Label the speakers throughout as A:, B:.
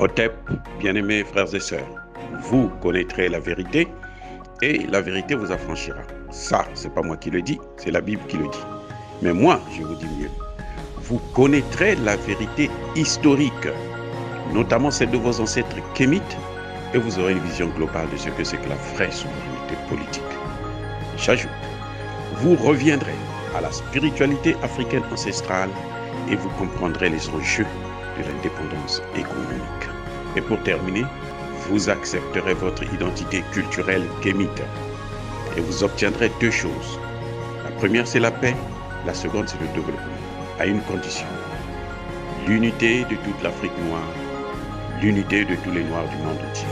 A: Otep, bien-aimés frères et sœurs, vous connaîtrez la vérité et la vérité vous affranchira. Ça, c'est pas moi qui le dis, c'est la Bible qui le dit. Mais moi, je vous dis mieux. Vous connaîtrez la vérité historique, notamment celle de vos ancêtres kémites, et vous aurez une vision globale de ce que c'est que la vraie souveraineté politique. J'ajoute, vous reviendrez à la spiritualité africaine ancestrale et vous comprendrez les enjeux de l'indépendance économique. Et pour terminer, vous accepterez votre identité culturelle kémite et vous obtiendrez deux choses. La première, c'est la paix. La seconde, c'est le développement, à une condition. L'unité de toute l'Afrique noire, l'unité de tous les Noirs du monde entier.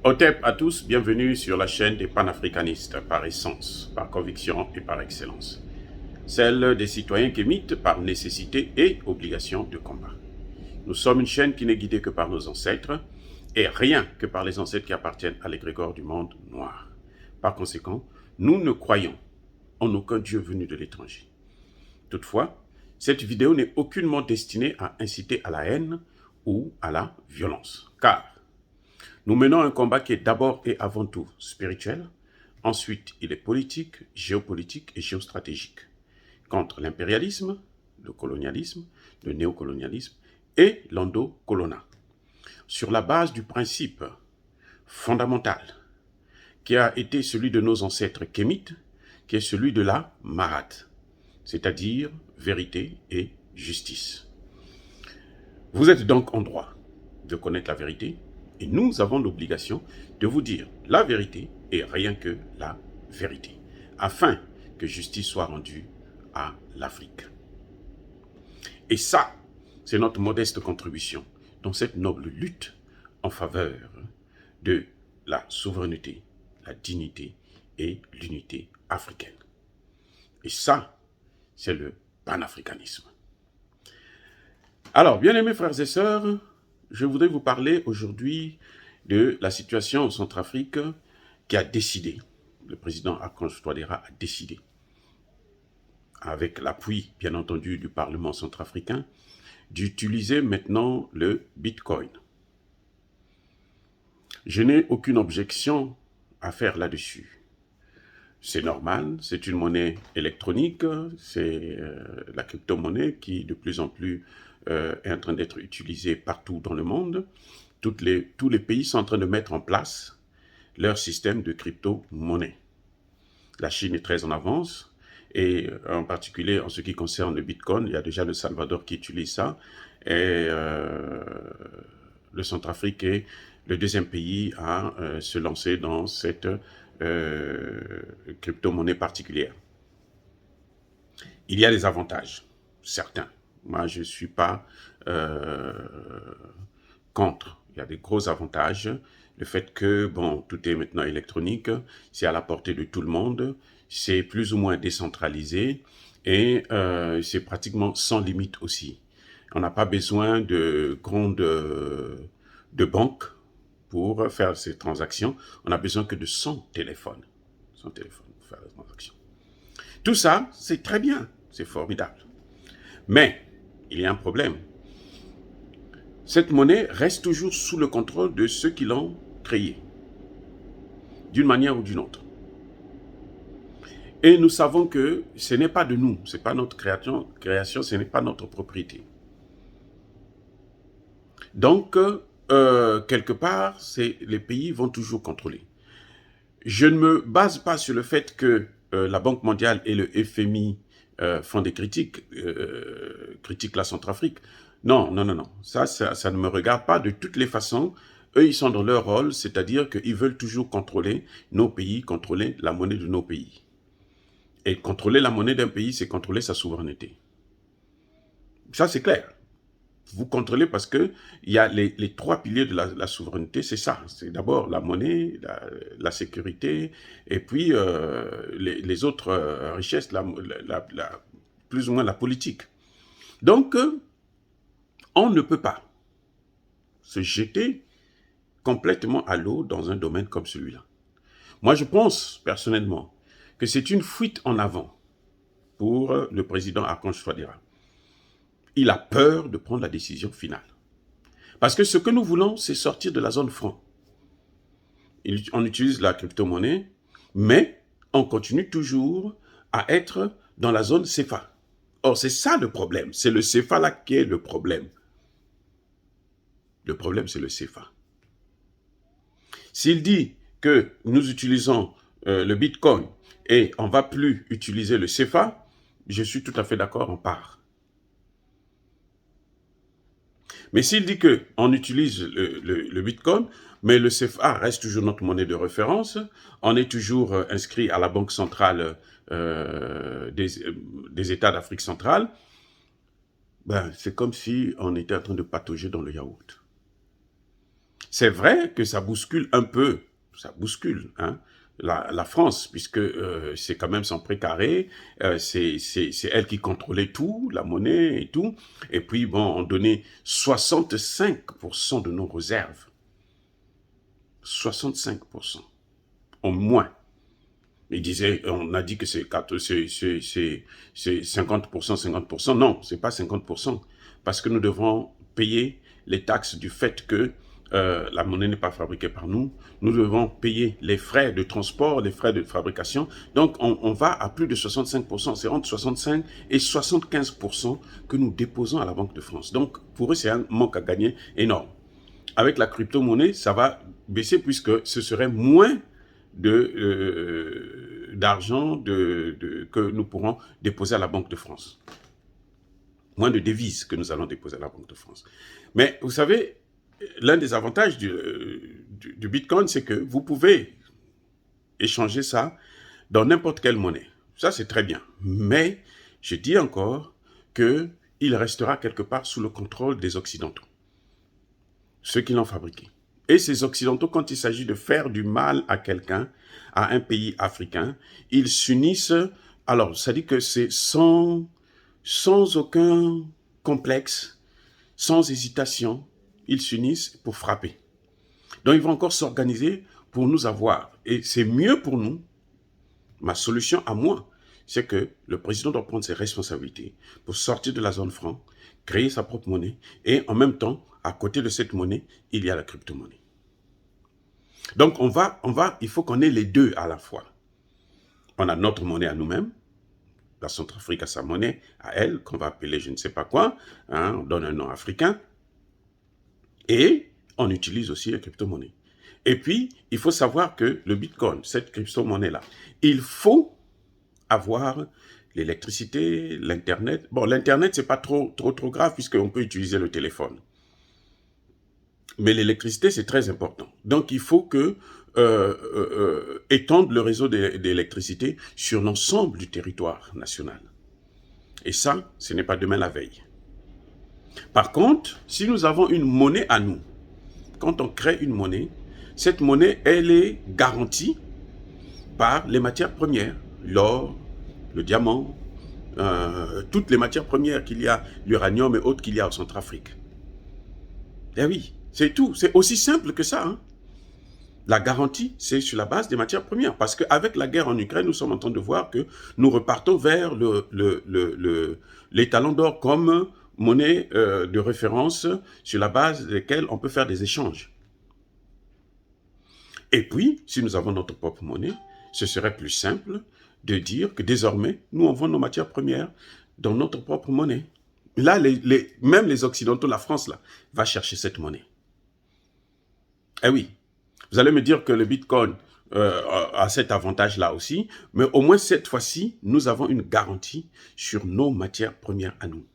A: Otep à tous, bienvenue sur la chaîne des panafricanistes par essence, par conviction et par excellence. Celle des citoyens kémites par nécessité et obligation de combat. Nous sommes une chaîne qui n'est guidée que par nos ancêtres et rien que par les ancêtres qui appartiennent à l'égrégore du monde noir. Par conséquent, nous ne croyons en aucun Dieu venu de l'étranger. Toutefois, cette vidéo n'est aucunement destinée à inciter à la haine ou à la violence, car nous menons un combat qui est d'abord et avant tout spirituel, ensuite il est politique, géopolitique et géostratégique, contre l'impérialisme, le colonialisme, le néocolonialisme et l'endocolonat, sur la base du principe fondamental qui a été celui de nos ancêtres kémites, qui est celui de la Marat, c'est-à-dire vérité et justice. Vous êtes donc en droit de connaître la vérité, et nous avons l'obligation de vous dire la vérité et rien que la vérité, afin que justice soit rendue à l'Afrique. Et ça, c'est notre modeste contribution dans cette noble lutte en faveur de la souveraineté, la dignité et l'unité africaine. Et ça, c'est le panafricanisme. Alors, bien-aimés frères et sœurs, je voudrais vous parler aujourd'hui de la situation en Centrafrique qui a décidé, le président Archange Touadéra a décidé, avec l'appui bien entendu du Parlement centrafricain, d'utiliser maintenant le Bitcoin. Je n'ai aucune objection à faire là-dessus. C'est normal, c'est une monnaie électronique, c'est la crypto-monnaie qui de plus en plus est en train d'être utilisée partout dans le monde. Tous les pays sont en train de mettre en place leur système de crypto-monnaie. La Chine est très en avance, et en particulier en ce qui concerne le Bitcoin, il y a déjà le Salvador qui utilise ça, et le Centrafrique est le deuxième pays à se lancer dans cette crypto-monnaie particulière. Il y a des avantages, certains. Moi, je ne suis pas contre. Il y a des gros avantages. Le fait que, bon, tout est maintenant électronique, c'est à la portée de tout le monde, c'est plus ou moins décentralisé et c'est pratiquement sans limite aussi. On n'a pas besoin de grandes de banques pour faire ces transactions. On n'a besoin que de son téléphone. Son téléphone pour faire les transactions. Tout ça, c'est très bien, c'est formidable. Mais, il y a un problème. Cette monnaie reste toujours sous le contrôle de ceux qui l'ont créée, d'une manière ou d'une autre. Et nous savons que ce n'est pas de nous, ce n'est pas notre création, ce n'est pas notre propriété. Donc, quelque part, les pays vont toujours contrôler. Je ne me base pas sur le fait que la Banque mondiale et le FMI font des critiquent la Centrafrique. Non. Ça ne me regarde pas. De toutes les façons, eux, ils sont dans leur rôle, c'est-à-dire qu'ils veulent toujours contrôler nos pays, contrôler la monnaie de nos pays. Et contrôler la monnaie d'un pays, c'est contrôler sa souveraineté. Ça, c'est clair. Vous contrôlez parce que il y a les trois piliers de la souveraineté, c'est ça. C'est d'abord la monnaie, la sécurité, et puis les autres richesses, plus ou moins la politique. Donc, on ne peut pas se jeter complètement à l'eau dans un domaine comme celui-là. Moi, je pense personnellement que c'est une fuite en avant pour le président Archange Touadéra. Il a peur de prendre la décision finale. Parce que ce que nous voulons, c'est sortir de la zone franc. On utilise la crypto-monnaie, mais on continue toujours à être dans la zone CFA. Or, c'est ça le problème. C'est le CFA là qui est le problème. Le problème, c'est le CFA. S'il dit que nous utilisons le Bitcoin et on ne va plus utiliser le CFA, je suis tout à fait d'accord, on part. Mais s'il dit qu'on utilise le Bitcoin, mais le CFA reste toujours notre monnaie de référence, on est toujours inscrit à la Banque centrale des États d'Afrique centrale, ben, c'est comme si on était en train de patauger dans le yaourt. C'est vrai que ça bouscule un peu, ça bouscule, hein, la France, puisque c'est quand même son précaré, c'est elle qui contrôlait tout, la monnaie et tout, et puis bon, on donnait 65% de nos réserves. 65%, au moins. Il disait, on a dit que c'est 50%, 50%. Non, c'est pas 50%, parce que nous devons payer les taxes du fait que la monnaie n'est pas fabriquée par nous. Nous devons payer les frais de transport, les frais de fabrication. Donc, on va à plus de 65%. C'est entre 65 et 75% que nous déposons à la Banque de France. Donc, pour eux, c'est un manque à gagner énorme. Avec la crypto-monnaie, ça va baisser puisque ce serait moins d'argent que nous pourrons déposer à la Banque de France. Moins de devises que nous allons déposer à la Banque de France. Mais vous savez, l'un des avantages du Bitcoin, c'est que vous pouvez échanger ça dans n'importe quelle monnaie. Ça, c'est très bien. Mais je dis encore qu'il restera quelque part sous le contrôle des Occidentaux, ceux qui l'ont fabriqué. Et ces Occidentaux, quand il s'agit de faire du mal à quelqu'un, à un pays africain, ils s'unissent. Alors, ça dit que c'est sans aucun complexe, sans hésitation, ils s'unissent pour frapper. Donc, ils vont encore s'organiser pour nous avoir. Et c'est mieux pour nous. Ma solution à moi, c'est que le président doit prendre ses responsabilités pour sortir de la zone franc, créer sa propre monnaie, et en même temps, à côté de cette monnaie, il y a la crypto-monnaie. Donc, il faut qu'on ait les deux à la fois. On a notre monnaie à nous-mêmes. La Centrafrique a sa monnaie à elle, qu'on va appeler je ne sais pas quoi, hein, on donne un nom africain. Et on utilise aussi la crypto-monnaie. Et puis, il faut savoir que le Bitcoin, cette crypto-monnaie-là, il faut avoir l'électricité, l'Internet. Bon, l'Internet, c'est pas trop grave puisqu'on peut utiliser le téléphone. Mais l'électricité, c'est très important. Donc, il faut que étendre le réseau d'électricité sur l'ensemble du territoire national. Et ça, ce n'est pas demain la veille. Par contre, si nous avons une monnaie à nous, quand on crée une monnaie, cette monnaie, elle est garantie par les matières premières, l'or, le diamant, toutes les matières premières qu'il y a, l'uranium et autres qu'il y a en Centrafrique. Eh oui, c'est tout. C'est aussi simple que ça. Hein. La garantie, c'est sur la base des matières premières. Parce qu'avec la guerre en Ukraine, nous sommes en train de voir que nous repartons vers les talons d'or comme monnaie de référence sur la base desquelles on peut faire des échanges. Et puis, si nous avons notre propre monnaie, ce serait plus simple de dire que désormais, nous avons nos matières premières dans notre propre monnaie. Là, même les Occidentaux, la France, là, va chercher cette monnaie. Eh oui, vous allez me dire que le Bitcoin a cet avantage-là aussi, mais au moins cette fois-ci, nous avons une garantie sur nos matières premières à nous.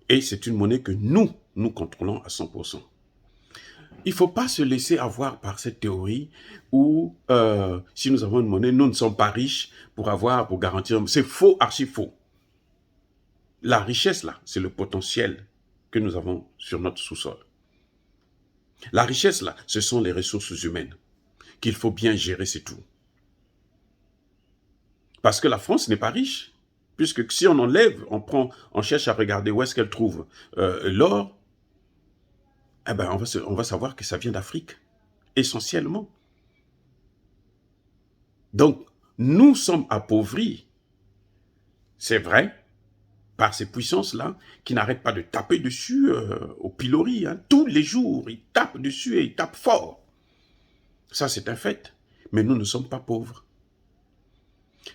A: Et c'est une monnaie que nous contrôlons à 100%. Il ne faut pas se laisser avoir par cette théorie où si nous avons une monnaie, nous ne sommes pas riches pour garantir. C'est faux, archi faux. La richesse, là, c'est le potentiel que nous avons sur notre sous-sol. La richesse, là, ce sont les ressources humaines qu'il faut bien gérer, c'est tout. Parce que la France n'est pas riche. Puisque si on enlève, on cherche à regarder où est-ce qu'elle trouve l'or, eh ben on va savoir que ça vient d'Afrique, essentiellement. Donc, nous sommes appauvris, c'est vrai, par ces puissances-là qui n'arrêtent pas de taper dessus au pilori. Hein. Tous les jours, ils tapent dessus et ils tapent fort. Ça, c'est un fait. Mais nous ne sommes pas pauvres.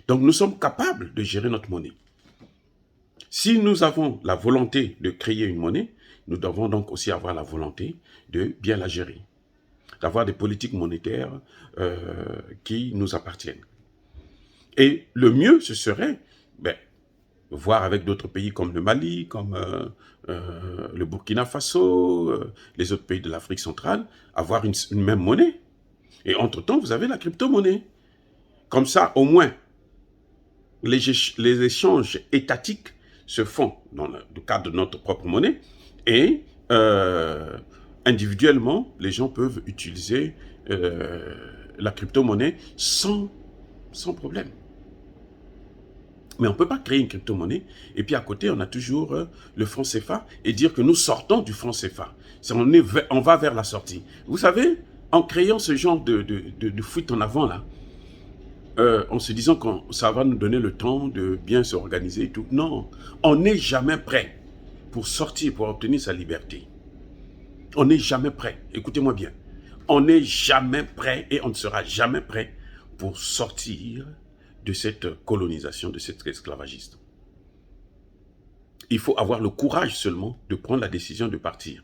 A: Donc, nous sommes capables de gérer notre monnaie. Si nous avons la volonté de créer une monnaie, nous devons donc aussi avoir la volonté de bien la gérer, d'avoir des politiques monétaires qui nous appartiennent. Et le mieux, ce serait voir avec d'autres pays comme le Mali, comme le Burkina Faso, les autres pays de l'Afrique centrale, avoir une même monnaie. Et entre-temps, vous avez la crypto-monnaie. Comme ça, au moins, les échanges étatiques se font dans le cadre de notre propre monnaie et individuellement, les gens peuvent utiliser la crypto-monnaie sans problème. Mais on ne peut pas créer une crypto-monnaie et puis à côté, on a toujours le franc CFA et dire que nous sortons du franc CFA. On va vers la sortie. Vous savez, en créant ce genre de fuite en avant là, en se disant que ça va nous donner le temps de bien s'organiser et tout. Non, on n'est jamais prêt pour sortir, pour obtenir sa liberté. On n'est jamais prêt. Écoutez-moi bien. On n'est jamais prêt et on ne sera jamais prêt pour sortir de cette colonisation, de cet esclavagisme. Il faut avoir le courage seulement de prendre la décision de partir.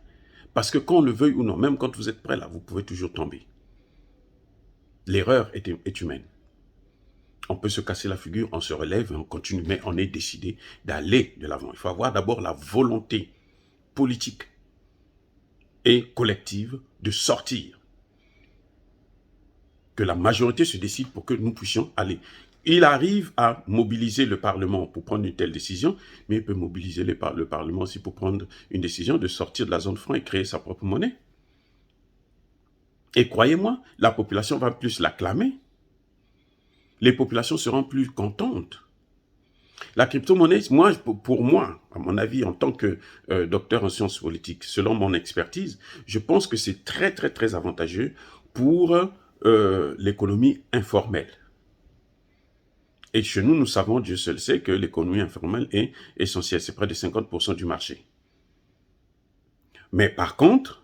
A: Parce que qu'on le veuille ou non, même quand vous êtes prêt là, vous pouvez toujours tomber. L'erreur est humaine. On peut se casser la figure, on se relève et on continue, mais on est décidé d'aller de l'avant. Il faut avoir d'abord la volonté politique et collective de sortir. Que la majorité se décide pour que nous puissions aller. Il arrive à mobiliser le Parlement pour prendre une telle décision, mais il peut mobiliser le Parlement aussi pour prendre une décision de sortir de la zone franc et créer sa propre monnaie. Et croyez-moi, la population va plus l'acclamer. Les populations seront plus contentes. La crypto-monnaie, pour moi, à mon avis, en tant que docteur en sciences politiques, selon mon expertise, je pense que c'est très, très, très avantageux pour l'économie informelle. Et chez nous, nous savons, Dieu seul sait, que l'économie informelle est essentielle. C'est près de 50% du marché. Mais par contre,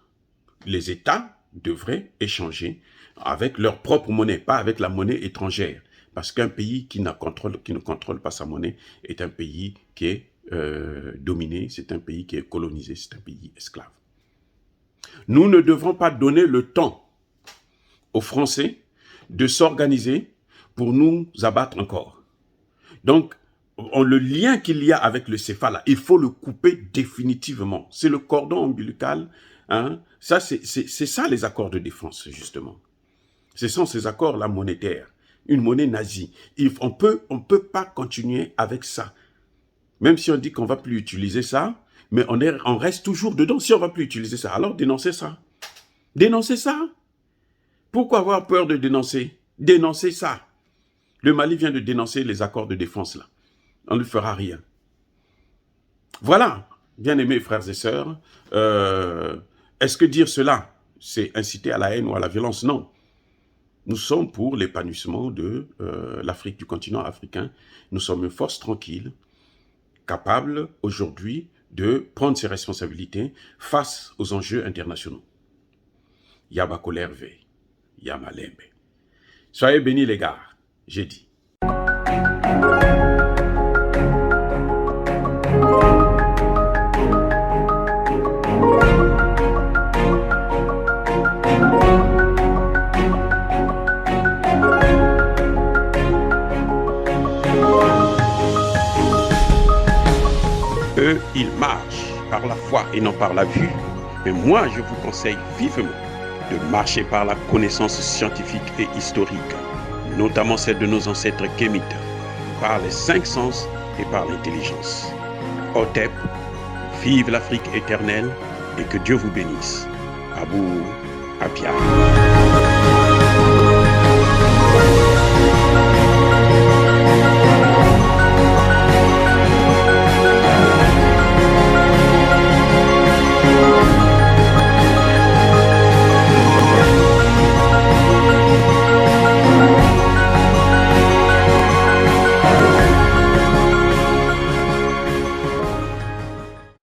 A: les États devraient échanger avec leur propre monnaie, pas avec la monnaie étrangère. Parce qu'un pays qui ne contrôle pas sa monnaie est un pays qui est dominé, c'est un pays qui est colonisé, c'est un pays esclave. Nous ne devons pas donner le temps aux Français de s'organiser pour nous abattre encore. Donc, le lien qu'il y a avec le CFA, là, il faut le couper définitivement. C'est le cordon ombilical. Hein? Ça, c'est ça les accords de défense, justement. Ce sont ces accords-là monétaires. Une monnaie nazie. On peut pas continuer avec ça. Même si on dit qu'on ne va plus utiliser ça, mais on reste toujours dedans. Si on ne va plus utiliser ça, alors dénoncez ça. Dénoncez ça. Pourquoi avoir peur de dénoncer? Dénoncez ça. Le Mali vient de dénoncer les accords de défense là. On ne lui fera rien. Voilà, bien-aimés frères et sœurs. Est-ce que dire cela, c'est inciter à la haine ou à la violence? Non. Nous sommes pour l'épanouissement de l'Afrique, du continent africain. Nous sommes une force tranquille, capable aujourd'hui de prendre ses responsabilités face aux enjeux internationaux. Yaba Kolerve, Yama Lembe. Soyez bénis les gars, j'ai dit. Eux, ils marchent par la foi et non par la vue. Mais moi, je vous conseille vivement de marcher par la connaissance scientifique et historique, notamment celle de nos ancêtres kémites, par les 5 sens et par l'intelligence. Otep, vive l'Afrique éternelle et que Dieu vous bénisse. Abou Apia.